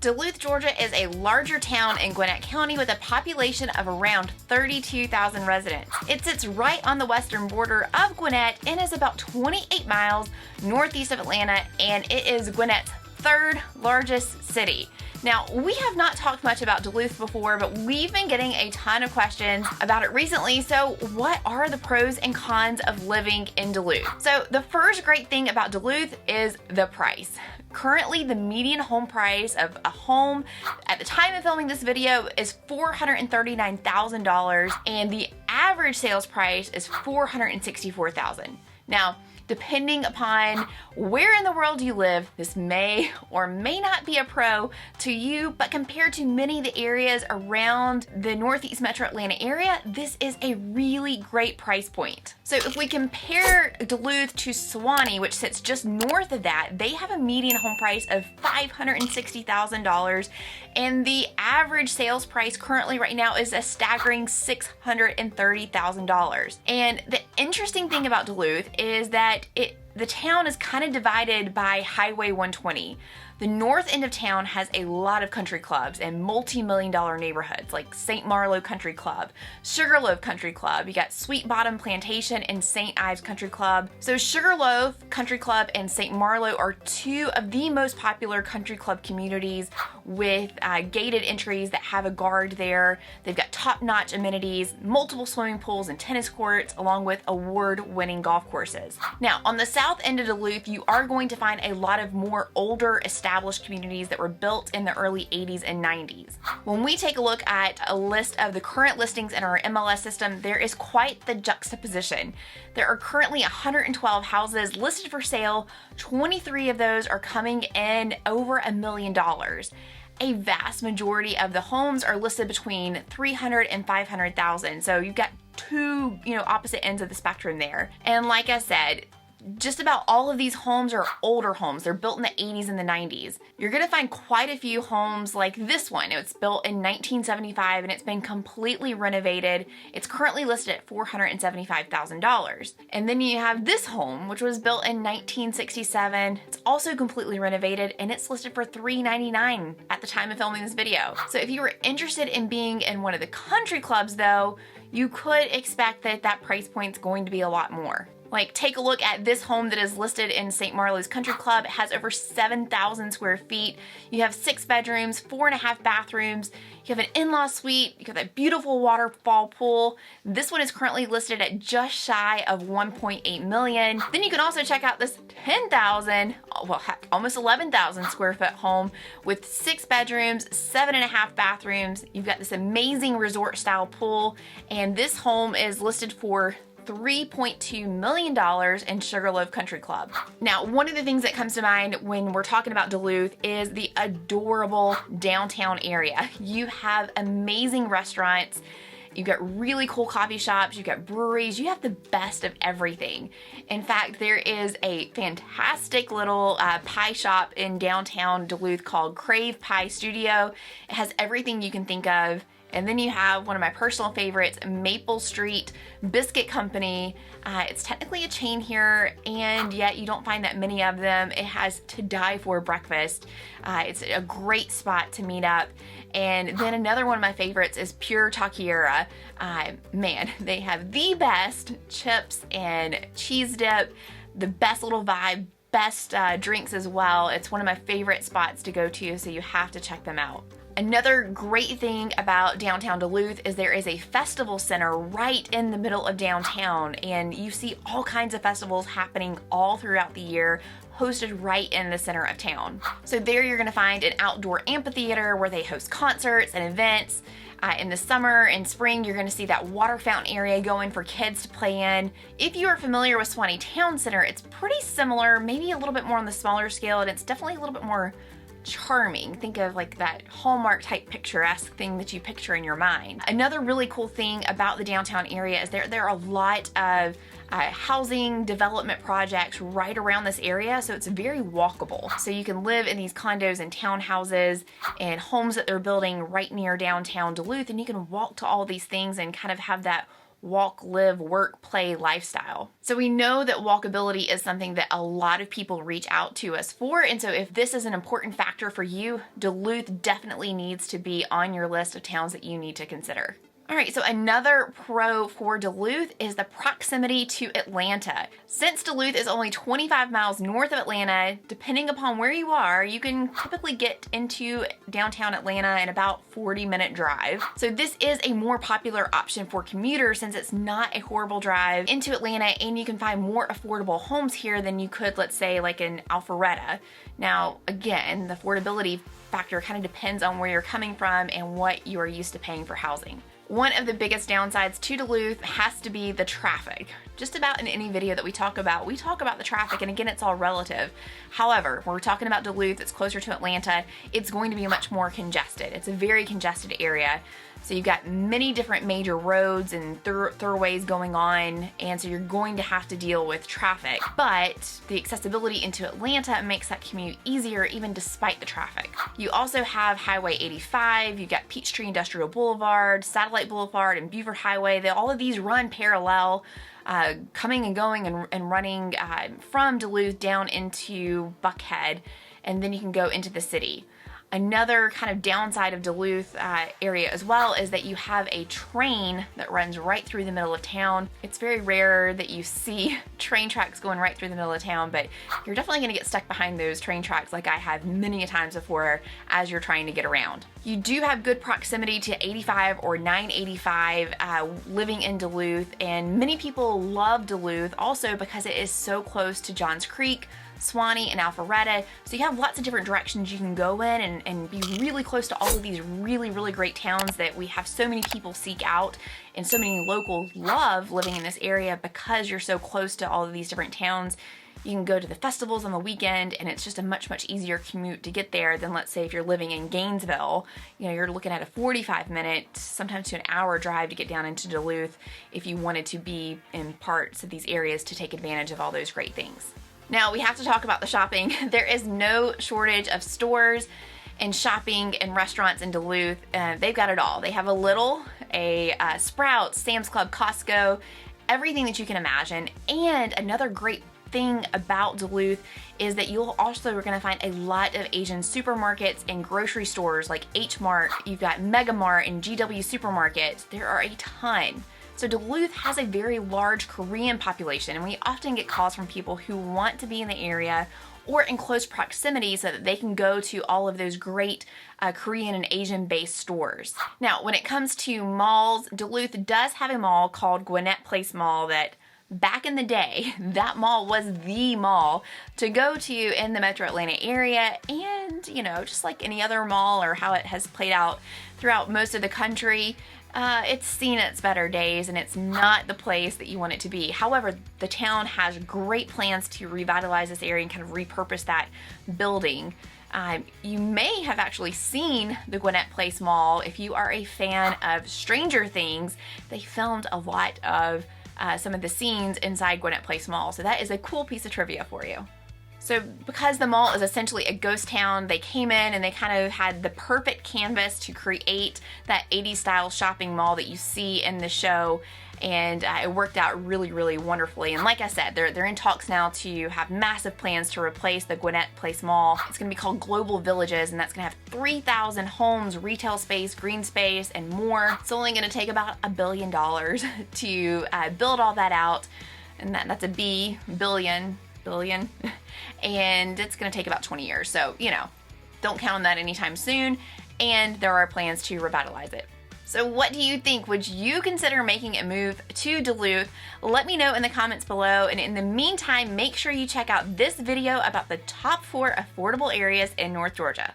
Duluth, Georgia is a larger town in Gwinnett County with a population of around 32,000 residents. It sits right on the western border of Gwinnett and is about 28 miles northeast of Atlanta, and it is Gwinnett's third largest city. Now, we have not talked much about Duluth before, but we've been getting a ton of questions about it recently. So what are the pros and cons of living in Duluth? So the first great thing about Duluth is the price. Currently, the median home price of a home at the time of filming this video is $439,000, and the average sales price is $464,000. Now, depending upon where in the world you live, this may or may not be a pro to you, but compared to many of the areas around the Northeast Metro Atlanta area, this is a really great price point. So if we compare Duluth to Suwanee, which sits just north of that, they have a median home price of $560,000, and the average sales price currently right now is a staggering $630,000. And the interesting thing about Duluth is that the town is kind of divided by Highway 120. The north end of town has a lot of country clubs and multi-million-dollar neighborhoods like St. Marlowe Country Club, Sugarloaf Country Club, you got Sweet Bottom Plantation and St. Ives Country Club. So Sugarloaf Country Club and St. Marlowe are two of the most popular country club communities with gated entries that have a guard there. They've got top-notch amenities, multiple swimming pools and tennis courts, along with award-winning golf courses. Now, on the south end of Duluth, you are going to find a lot of more older established communities that were built in the early 80s and 90s. When we take a look at a list of the current listings in our MLS system, there is quite the juxtaposition. There are currently 112 houses listed for sale. 23 of those are coming in over $1 million. A vast majority of the homes are listed between $300,000 and $500,000. So you've got two, opposite ends of the spectrum there. And like I said, just about all of these homes are older homes. They're built in the 80s and the 90s. You're gonna find quite a few homes like this one. It's built in 1975 and it's been completely renovated. It's currently listed at $475,000. And then you have this home, which was built in 1967. It's also completely renovated and it's listed for $399 at the time of filming this video. So if you were interested in being in one of the country clubs though, you could expect that that price point's going to be a lot more. Like, take a look at this home that is listed in St. Marlowe's Country Club. It has over 7,000 square feet. You have 6 bedrooms, 4.5 bathrooms. You have an in-law suite. You have that beautiful waterfall pool. This one is currently listed at just shy of $1.8 million. Then you can also check out this 10,000, well, heck, almost 11,000 square foot home with 6 bedrooms, 7.5 bathrooms. You've got this amazing resort style pool, and this home is listed for $3.2 million in Sugarloaf Country Club. Now, one of the things that comes to mind when we're talking about Duluth is the adorable downtown area. You have amazing restaurants. You've got really cool coffee shops, you've got breweries, you have the best of everything. In fact, there is a fantastic little pie shop in downtown Duluth called Crave Pie Studio. It has everything you can think of. And then you have one of my personal favorites, Maple Street Biscuit Company. It's technically a chain here, and yet you don't find that many of them. It has to die for breakfast. It's a great spot to meet up. And then another one of my favorites is Pure Taqueria. Man, they have the best chips and cheese dip, the best little vibe, best drinks as well. It's one of my favorite spots to go to, so you have to check them out. Another great thing about downtown Duluth is there is a festival center right in the middle of downtown, and you see all kinds of festivals happening all throughout the year, hosted right in the center of town. So there you're gonna find an outdoor amphitheater where they host concerts and events. In the summer and spring, you're gonna see that water fountain area going for kids to play in. If you are familiar with Suwanee Town Center, it's pretty similar, maybe a little bit more on the smaller scale, and it's definitely a little bit more charming. Think of like that Hallmark type picturesque thing that you picture in your mind. Another really cool thing about the downtown area is there are a lot of housing development projects right around this area, so it's very walkable. So you can live in these condos and townhouses and homes that they're building right near downtown Duluth, and you can walk to all these things and kind of have that walk, live, work, play lifestyle. So we know that walkability is something that a lot of people reach out to us for, and so if this is an important factor for you, Duluth definitely needs to be on your list of towns that you need to consider. All right, so another pro for Duluth is the proximity to Atlanta. Since Duluth is only 25 miles north of Atlanta, depending upon where you are, you can typically get into downtown Atlanta in about 40-minute drive. So this is a more popular option for commuters since it's not a horrible drive into Atlanta, and you can find more affordable homes here than you could, let's say, like in Alpharetta. Now, again, the affordability factor kind of depends on where you're coming from and what you are used to paying for housing. One of the biggest downsides to Duluth has to be the traffic. Just about in any video that we talk about the traffic, and again, it's all relative. However, when we're talking about Duluth, it's closer to Atlanta, it's going to be much more congested. It's a very congested area. So you've got many different major roads and thoroughways going on, and so you're going to have to deal with traffic. But the accessibility into Atlanta makes that commute easier even despite the traffic. You also have Highway 85, you've got Peachtree Industrial Boulevard, Satellite Boulevard, and Buford Highway. All of these run parallel, coming and going and running from Duluth down into Buckhead, and then you can go into the city. Another kind of downside of Duluth area as well is that you have a train that runs right through the middle of town. It's very rare that you see train tracks going right through the middle of town, but you're definitely going to get stuck behind those train tracks like I have many a times before as you're trying to get around. You do have good proximity to 85 or 985 living in Duluth, and many people love Duluth also because it is so close to Johns Creek, Swanee, and Alpharetta. So you have lots of different directions you can go in and be really close to all of these really, really great towns that we have so many people seek out, and so many locals love living in this area because you're so close to all of these different towns. You can go to the festivals on the weekend, and it's just a much, much easier commute to get there than, let's say, if you're living in Gainesville. You know, you're looking at a 45-minute, sometimes to an hour drive to get down into Duluth if you wanted to be in parts of these areas to take advantage of all those great things. Now, we have to talk about the shopping. There is no shortage of stores and shopping and restaurants in Duluth. They've got it all. They have a Sprouts, Sam's Club, Costco, everything that you can imagine. And another great thing about Duluth is that you'll also are going to find a lot of Asian supermarkets and grocery stores like H Mart. You've got Mega Mart and GW Supermarket. There are a ton. So Duluth has a very large Korean population, and we often get calls from people who want to be in the area or in close proximity so that they can go to all of those great Korean and Asian-based stores. Now, when it comes to malls, Duluth does have a mall called Gwinnett Place Mall that back in the day, that mall was the mall to go to in the metro Atlanta area, and, you know, just like any other mall or how it has played out throughout most of the country, it's seen its better days, and it's not the place that you want it to be. However, the town has great plans to revitalize this area and kind of repurpose that building. You may have actually seen the Gwinnett Place Mall. If you are a fan of Stranger Things, they filmed a lot of some of the scenes inside Gwinnett Place Mall. So that is a cool piece of trivia for you. So because the mall is essentially a ghost town, they came in and they kind of had the perfect canvas to create that 80s style shopping mall that you see in the show, and it worked out really, really wonderfully. And like I said, they're in talks now to have massive plans to replace the Gwinnett Place Mall. It's going to be called Global Villages, and that's going to have 3,000 homes, retail space, green space, and more. It's only going to take about $1 billion to build all that out, and that's a billion, and it's going to take about 20 years. So, you know, don't count on that anytime soon, and there are plans to revitalize it. So what do you think? Would you consider making a move to Duluth? Let me know in the comments below, and in the meantime, make sure you check out this video about the top 4 affordable areas in North Georgia.